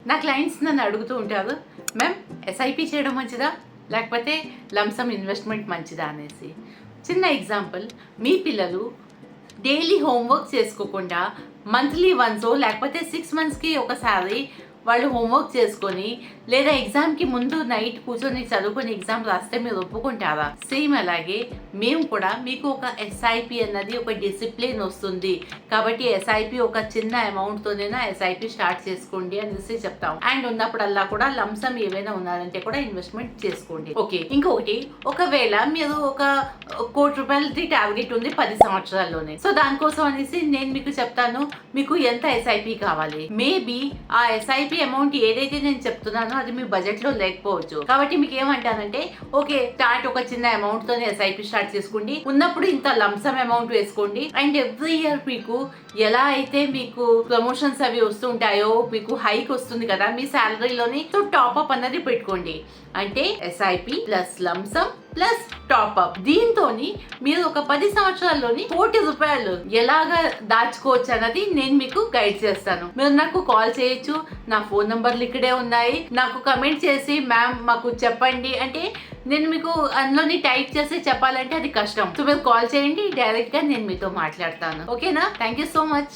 నా క్లయింట్స్ నన్ను అడుగుతూ ఉంటారు, మ్యామ్ ఎస్ఐపి చేయడం మంచిదా లేకపోతే లంసమ్ ఇన్వెస్ట్మెంట్ మంచిదా అనేసి. చిన్న ఎగ్జాంపుల్, మీ పిల్లలు డైలీ హోంవర్క్ చేసుకోకుండా మంత్లీ వన్సో లేకపోతే 6 monthsకి ఒకసారి వాళ్ళు హోంవర్క్ చేసుకొని లేదా ఎగ్జామ్కి ముందు నైట్ కూర్చొని చదువుకొని ఎగ్జామ్ రాస్తే మీరు ఒప్పుకుంటారా? సేమ్ అలాగే మేము కూడా మీకు ఒక ఎస్ఐపి అన్నది ఒక డిసిప్లిన్ వస్తుంది కాబట్టి ఎస్ఐపి ఒక చిన్న అమౌంట్తోనైనా ఎస్ఐపి స్టార్ట్ చేసుకోండి అనేసి చెప్తాం. అండ్ ఉన్నప్పుడల్లా కూడా లంసమ్ ఏవైనా ఉన్నారంటే కూడా ఇన్వెస్ట్మెంట్ చేసుకోండి. ఓకే, ఇంకొకటి, ఒకవేళ మీరు ఒక ₹1,00,00,000 టార్గెట్ ఉంది 10 సంవత్సరాల్లోనే, సో దానికోసం అనేసి నేను మీకు చెప్తాను మీకు ఎంత ఎస్ఐపి కావాలి. మేబీ ఆ ఎస్ఐపి అమౌంట్ ఏదైతే నేను చెప్తున్నానో అది మీ బడ్జెట్ లో లేకపోవచ్చు. కాబట్టి మీకు ఏమంటానంటే, ఓకే స్టార్ట్ ఒక చిన్న అమౌంట్ తోనే ఎస్ఐపి స్టార్ట్ చేసుకోండి, ఉన్నప్పుడు ఇంత లంసమ్ అమౌంట్ వేసుకోండి. అండ్ ఎవ్రీ ఇయర్ మీకు ఎలా అయితే మీకు ప్రమోషన్స్ అవి వస్తుంటాయో మీకు హైక్ వస్తుంది కదా మీ శాలరీలోని, సో టాప్అప్ అన్నది పెట్టుకోండి. అంటే SIP plus lump sum plus top-up. దీంతో మీరు ఒక 10 సంవత్సరాల్లోని ₹1,00,00,000 ఎలాగా దాచుకోవచ్చు అన్నది నేను మీకు గైడ్ చేస్తాను. మీరు నాకు కాల్ చేయొచ్చు, నా ఫోన్ నంబర్లు ఇక్కడే ఉన్నాయి. నాకు కమెంట్ చేసి మ్యామ్ మాకు చెప్పండి అంటే నేను మీకు అందులోని టైప్ చేసి చెప్పాలంటే అది కష్టం. సో మీరు కాల్ చేయండి, డైరెక్ట్ గా నేను మీతో మాట్లాడతాను. ఓకేనా? Thank you so much.